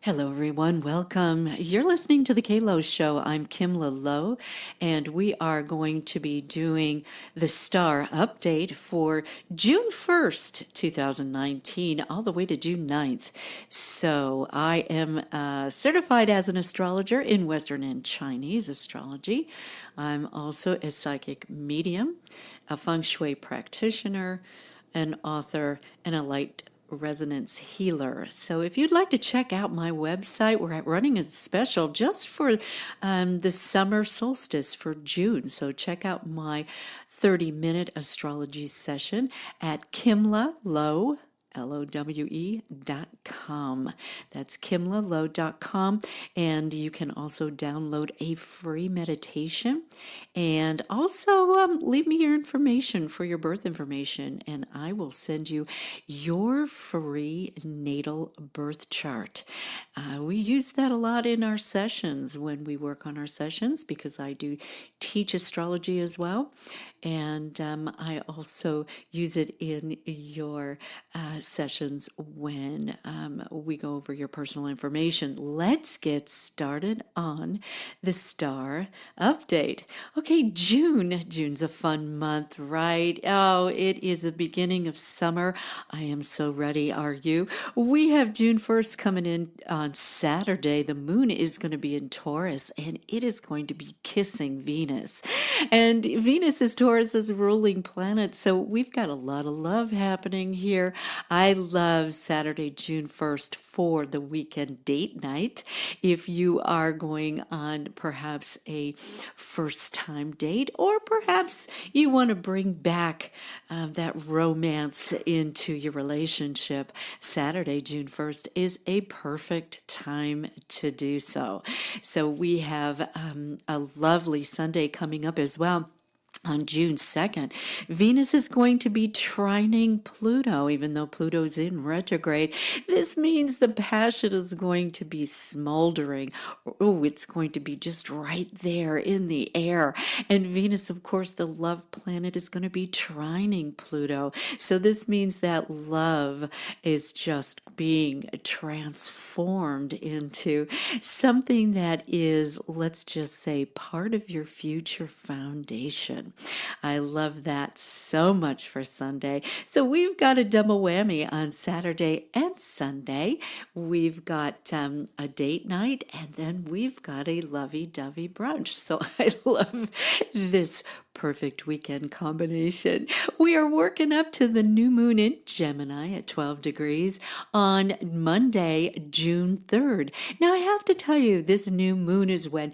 Hello, everyone. Welcome. You're listening to The Kalo Show. I'm Kimla Lowe, and we are going to be doing the star update for June 1st, 2019, all the way to June 9th. So I am certified as an astrologer in Western and Chinese astrology. I'm also a psychic medium, a feng shui practitioner, an author, and a light resonance healer. So if you'd like to check out my website, we're running a special just for the summer solstice for June. So check out my 30-minute astrology session at kimlalowe.com. That's kimlalowe.com. And you can also download a free meditation and also leave me your information for your birth information, and I will send you your free natal birth chart. We use that a lot in our sessions when we work on our sessions because I do teach astrology as well. And I also use it in your sessions when we go over your personal information. Let's get started on the star update. Okay, June. June's a fun month, right? Oh, it is the beginning of summer. I am so ready, are you? We have June 1st coming in on Saturday. The moon is going to be in Taurus, and it is going to be kissing Venus. And Venus is Taurus's ruling planet, so we've got a lot of love happening here. I love Saturday, June 1st for the weekend date night. If you are going on perhaps a first time date, or perhaps you want to bring back that romance into your relationship, Saturday, June 1st is a perfect time to do so. So we have a lovely Sunday coming up as well. On June 2nd, Venus is going to be trining Pluto, even though Pluto's in retrograde. This means the passion is going to be smoldering. Oh, it's going to be just right there in the air. And Venus, of course, the love planet, is going to be trining Pluto. So this means that love is just being transformed into something that is, let's just say, part of your future foundation. I love that so much for Sunday. So we've got a double whammy on Saturday and Sunday. We've got a date night, and then we've got a lovey-dovey brunch. So I love this perfect weekend combination. We are working up to the new moon in Gemini at 12 degrees on Monday, June 3rd. Now, I have to tell you, this new moon is when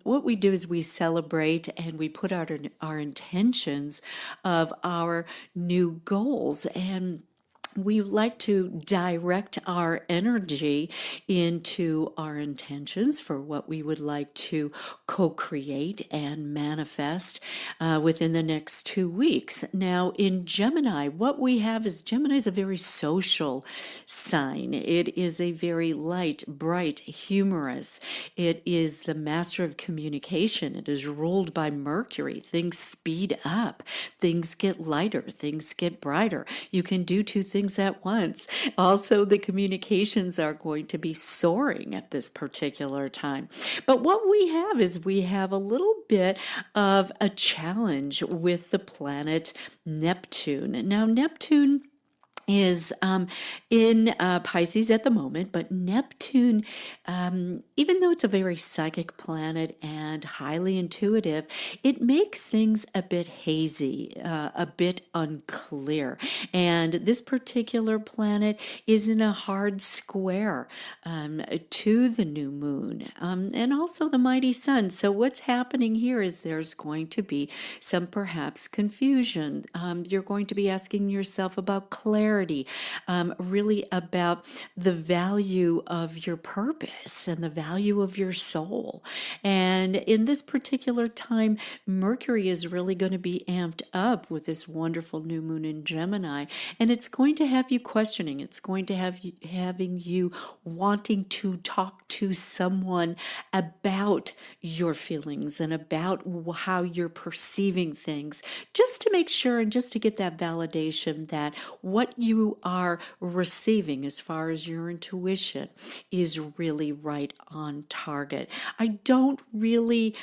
what we do is we celebrate and we put out our intentions of our new goals, and we like to direct our energy into our intentions for what we would like to co-create and manifest within the next 2 weeks. Now, in Gemini, what we have is Gemini is a very social sign. It is a very light, bright, humorous. It is the master of communication. It is ruled by Mercury. Things speed up. Things get lighter. Things get brighter. You can do two things at once. Also, the communications are going to be soaring at this particular time. But what we have is we have a little bit of a challenge with the planet Neptune. Now, Neptune is in Pisces at the moment, but Neptune, even though it's a very psychic planet and highly intuitive, it makes things a bit hazy, a bit unclear. And this particular planet is in a hard square to the new moon and also the mighty sun. So what's happening here is there's going to be some perhaps confusion. You're going to be asking yourself about clarity, really about the value of your purpose and the value of your soul. And in this particular time, Mercury is really going to be amped up with this wonderful new moon in Gemini, and it's going to have you questioning. It's going to have you having you wanting to talk to someone about your feelings and about how you're perceiving things, just to make sure and just to get that validation that what you are receiving as far as your intuition is really right on target. I don't really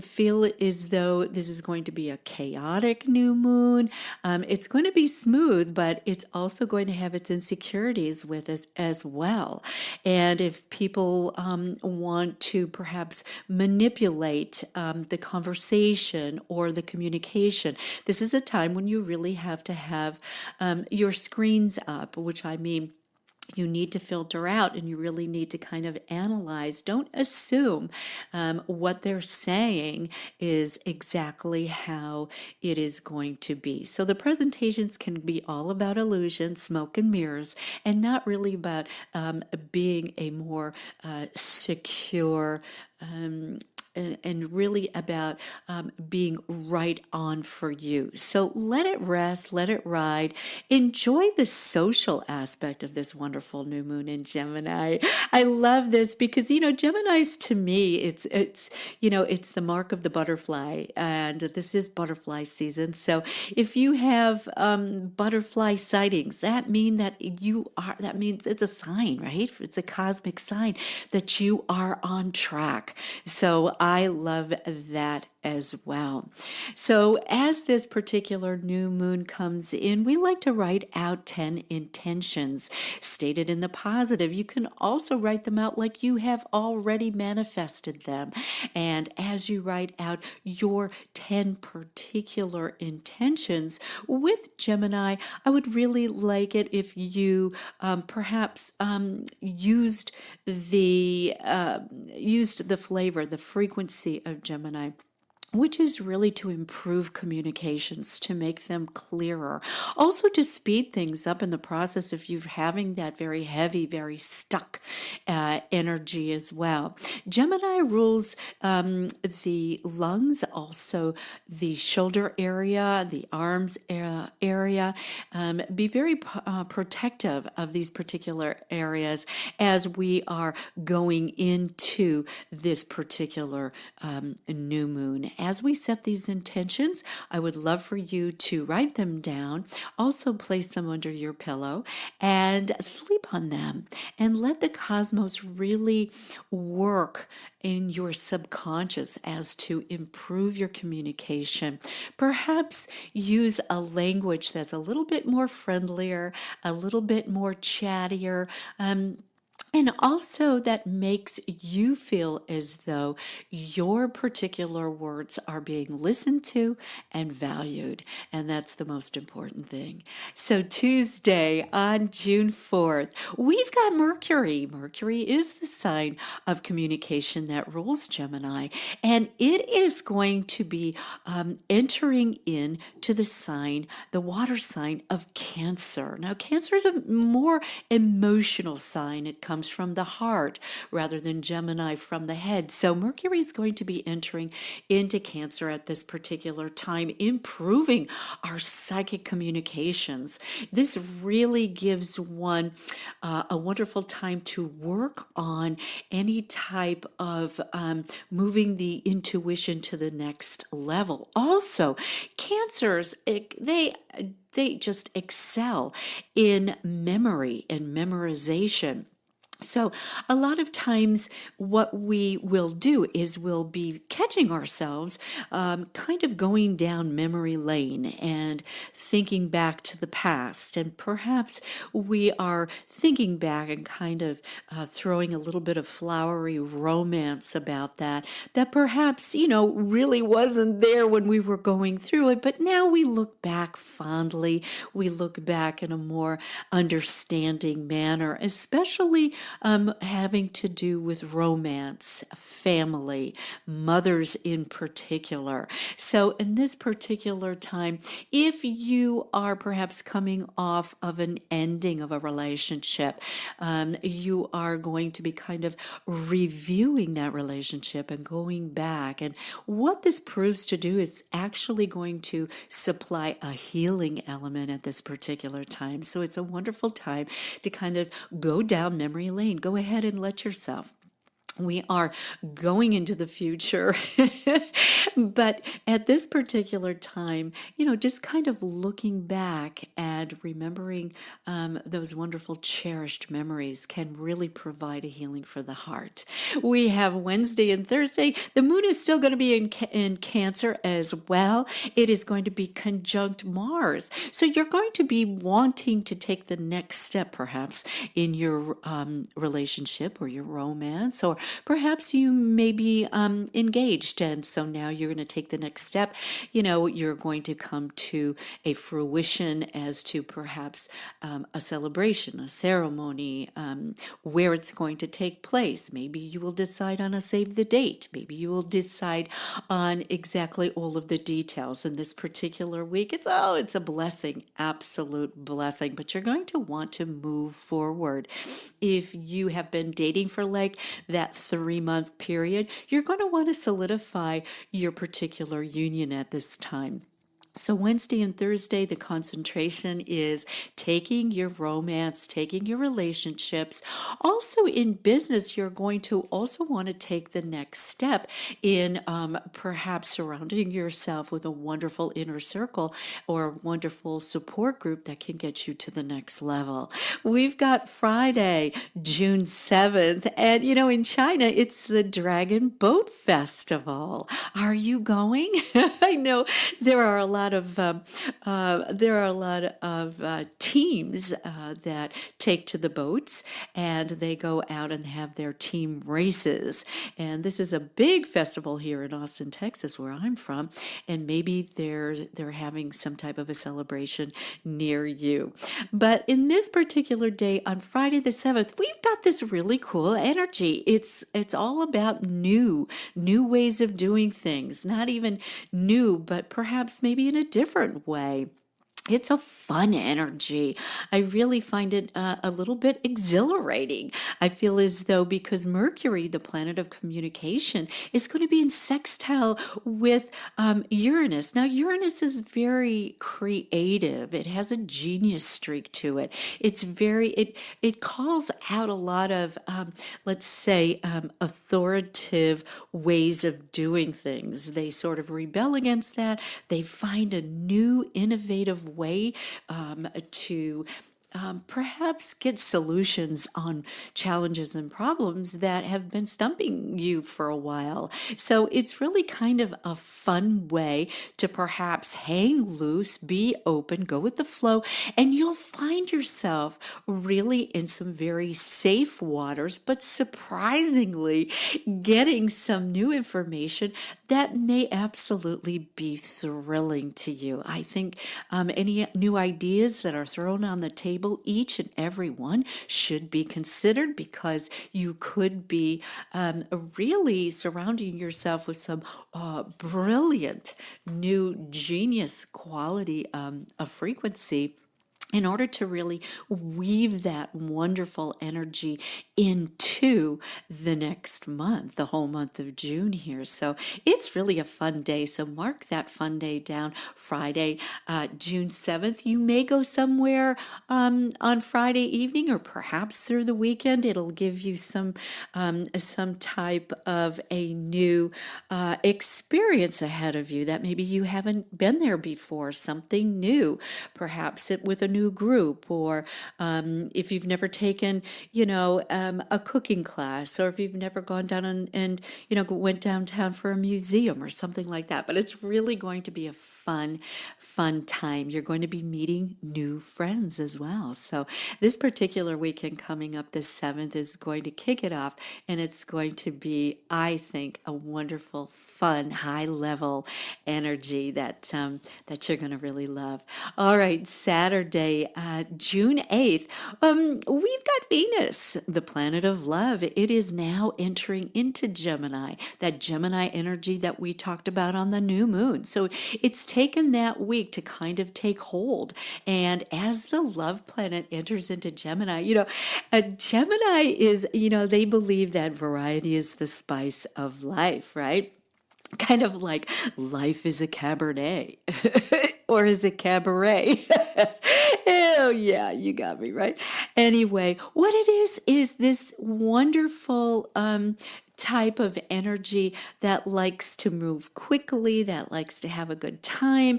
feel as though this is going to be a chaotic new moon. It's going to be smooth, but it's also going to have its insecurities with us as well. And if people want to perhaps manipulate the conversation or the communication, this is a time when you really have to have your screens up, which I mean, you need to filter out and you really need to kind of analyze. Don't assume what they're saying is exactly how it is going to be. So the presentations can be all about illusion, smoke and mirrors, and not really about being a more secure and really about being right on for you. So let it rest, let it ride. Enjoy the social aspect of this wonderful new moon in Gemini. I love this because, Gemini's, to me, it's it's the mark of the butterfly, and this is butterfly season. So if you have butterfly sightings, that means it's a sign, right? It's a cosmic sign that you are on track. So I love that as well. So as this particular new moon comes in, we like to write out 10 intentions stated in the positive. You can also write them out like you have already manifested them. And as you write out your 10 particular intentions with Gemini, I would really like it if you perhaps used the flavor, the frequency of Gemini, which is really to improve communications, to make them clearer. Also to speed things up in the process if you're having that very heavy, very stuck energy as well. Gemini rules the lungs, also the shoulder area, the arms area. Be very protective of these particular areas as we are going into this particular new moon. As we set these intentions, I would love for you to write them down, also place them under your pillow and sleep on them, and let the cosmos really work in your subconscious as to improve your communication. Perhaps use a language that's a little bit more friendlier, a little bit more chattier, and also that makes you feel as though your particular words are being listened to and valued. And that's the most important thing. So Tuesday on June 4th, we've got Mercury. Mercury is the sign of communication that rules Gemini. And it is going to be entering into the water sign of Cancer. Now, Cancer is a more emotional sign. It comes from the heart rather than Gemini from the head. So Mercury is going to be entering into Cancer at this particular time, improving our psychic communications. This really gives one a wonderful time to work on any type of moving the intuition to the next level. Also, Cancers, they just excel in memory and memorization. So a lot of times what we will do is we'll be catching ourselves kind of going down memory lane and thinking back to the past. And perhaps we are thinking back and kind of throwing a little bit of flowery romance about that perhaps, really wasn't there when we were going through it. But now we look back fondly. We look back in a more understanding manner, especially having to do with romance, family, mothers in particular. So in this particular time, if you are perhaps coming off of an ending of a relationship, you are going to be kind of reviewing that relationship and going back. And what this proves to do is actually going to supply a healing element at this particular time. So it's a wonderful time to kind of go down memory lane. Go ahead and let yourself. We are going into the future. But at this particular time, just kind of looking back and remembering those wonderful, cherished memories can really provide a healing for the heart. We have Wednesday and Thursday. The moon is still going to be in Cancer as well. It is going to be conjunct Mars. So you're going to be wanting to take the next step, perhaps, in your relationship or your romance, or perhaps you may be engaged, and so now you're going to take the next step. You're going to come to a fruition as to perhaps a celebration, a ceremony, where it's going to take place. Maybe you will decide on a save the date. Maybe you will decide on exactly all of the details in this particular week. It's a blessing, absolute blessing, but you're going to want to move forward. If you have been dating for like that 3-month period, you're going to want to solidify your particular union at this time. So Wednesday and Thursday, the concentration is taking your romance, taking your relationships. Also in business, you're going to also want to take the next step in perhaps surrounding yourself with a wonderful inner circle or a wonderful support group that can get you to the next level. We've got Friday, June 7th, and in China, it's the Dragon Boat Festival. Are you going? I know there are a lot of teams that take to the boats, and they go out and have their team races. And this is a big festival here in Austin, Texas, where I'm from, and maybe they're having some type of a celebration near you. But in this particular day, on Friday the 7th, we've got this really cool energy. It's all about new ways of doing things, not even new, but perhaps maybe in a different way. It's a fun energy. I really find it a little bit exhilarating. I feel as though because Mercury, the planet of communication, is going to be in sextile with Uranus. Now, Uranus is very creative. It has a genius streak to it. It calls out a lot of, let's say, authoritative ways of doing things. They sort of rebel against that. They find a new, innovative way to perhaps get solutions on challenges and problems that have been stumping you for a while. So it's really kind of a fun way to perhaps hang loose, be open, go with the flow, and you'll find yourself really in some very safe waters, but surprisingly getting some new information that may absolutely be thrilling to you. I think any new ideas that are thrown on the table, each and every one should be considered, because you could be really surrounding yourself with some brilliant new genius quality of frequency in order to really weave that wonderful energy into the next month, the whole month of June here. So it's really a fun day. So mark that fun day down, Friday, June 7th. You may go somewhere on Friday evening or perhaps through the weekend. It'll give you some type of a new experience ahead of you that maybe you haven't been there before, something new, perhaps with a new group, or if you've never taken, a cooking class, or if you've never gone down and went downtown for a museum or something like that. But it's really going to be a fun time. You're going to be meeting new friends as well. So this particular weekend coming up, the 7th, is going to kick it off, and it's going to be, I think, a wonderful, fun, high-level energy that you're going to really love. All right, Saturday, June 8th, we've got Venus, the planet of love. It is now entering into Gemini, that Gemini energy that we talked about on the new moon. So it's taken that week to kind of take hold. And as the love planet enters into Gemini, Gemini is, they believe that variety is the spice of life, right? Kind of like life is a Cabernet. Or is it cabaret? Oh, yeah, you got me right. Anyway, what it is this wonderful type of energy that likes to move quickly, that likes to have a good time,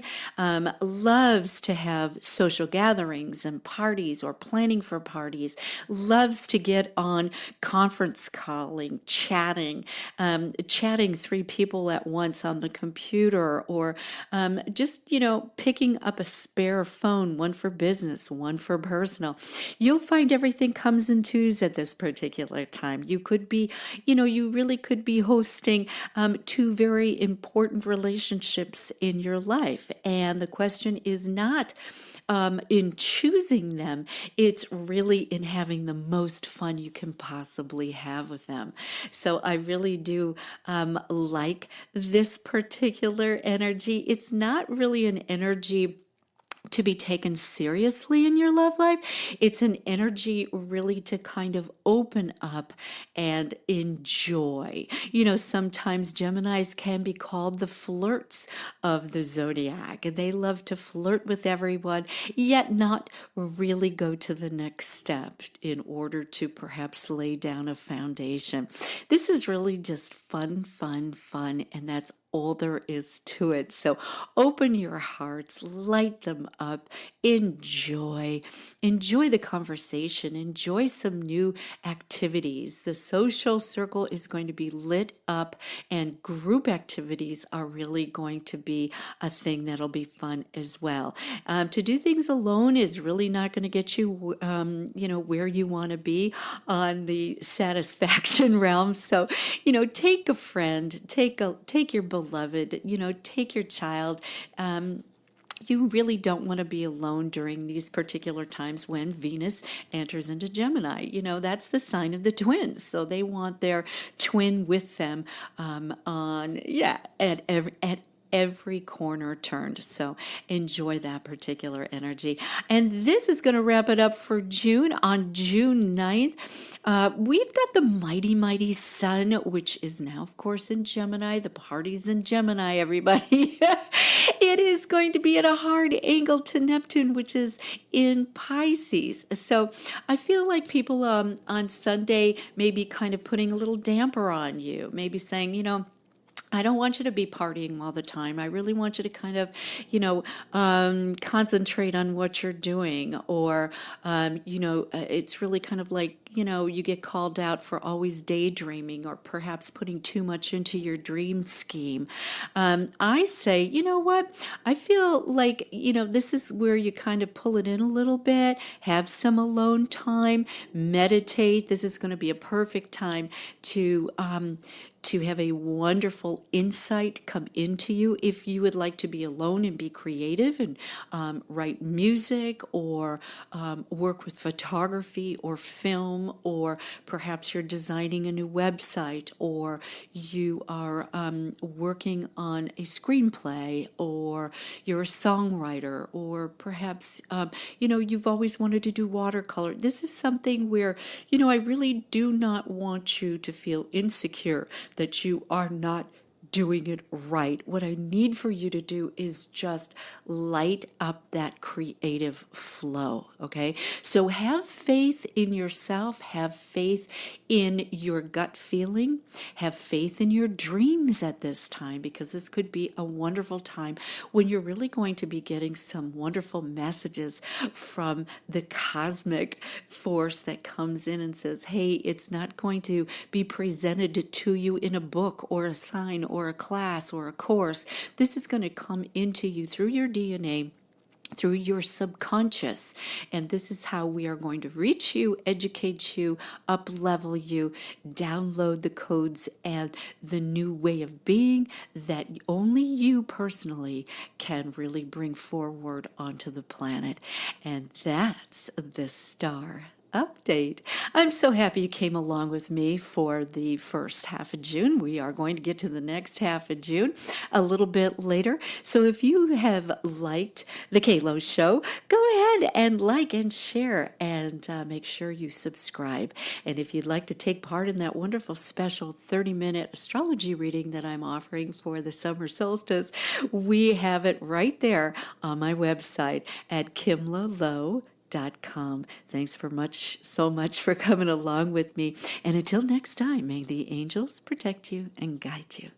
loves to have social gatherings and parties or planning for parties, loves to get on conference calling, chatting three people at once on the computer, or just, picking up a spare phone, one for business, one for personal. You'll find everything comes in twos at this particular time. You could be, you really could be hosting two very important relationships in your life. And the question is not in choosing them, it's really in having the most fun you can possibly have with them. So I really do like this particular energy. It's not really an energy to be taken seriously in your love life. It's an energy really to kind of open up and enjoy. Sometimes Geminis can be called the flirts of the zodiac. They love to flirt with everyone, yet not really go to the next step in order to perhaps lay down a foundation. This is really just fun, fun, fun, and that's all there is to it. So open your hearts, light them up, enjoy the conversation, enjoy some new activities. The social circle is going to be lit up, and group activities are really going to be a thing that'll be fun as well. To do things alone is really not going to get you, where you want to be on the satisfaction realm. So, take a friend, take your beloved, take your child. You really don't want to be alone during these particular times when Venus enters into Gemini. That's the sign of the twins. So they want their twin with them at every corner turned. So enjoy that particular energy. And this is going to wrap it up for June. On June 9th, we've got the mighty, mighty sun, which is now, of course, in Gemini. The party's in Gemini, everybody. It is going to be at a hard angle to Neptune, which is in Pisces. So I feel like people on Sunday may be kind of putting a little damper on you, maybe saying, I don't want you to be partying all the time. I really want you to kind of, concentrate on what you're doing. Or, it's really kind of like, you get called out for always daydreaming or perhaps putting too much into your dream scheme. I say, you know what? I feel like, this is where you kind of pull it in a little bit, have some alone time, meditate. This is going to be a perfect time to have a wonderful insight come into you. If you would like to be alone and be creative and write music or work with photography or film, or perhaps you're designing a new website, or you are working on a screenplay, or you're a songwriter, or perhaps, you've always wanted to do watercolor. This is something where, I really do not want you to feel insecure that you are not doing it right. What I need for you to do is just light up that creative flow, okay? So have faith in yourself, have faith in your gut feeling, have faith in your dreams at this time, because this could be a wonderful time when you're really going to be getting some wonderful messages from the cosmic force that comes in and says, hey, it's not going to be presented to you in a book or a sign or a class or a course. This is going to come into you through your DNA, through your subconscious. And this is how we are going to reach you, educate you, up-level you, download the codes and the new way of being that only you personally can really bring forward onto the planet. And that's the star update. I'm so happy you came along with me for the first half of June. We are going to get to the next half of June a little bit later. So if you have liked the Kalo Show, go ahead and like and share, and make sure you subscribe. And if you'd like to take part in that wonderful special 30-minute astrology reading that I'm offering for the summer solstice, we have it right there on my website at kimlalow.com. Thanks so much for coming along with me. And until next time, may the angels protect you and guide you.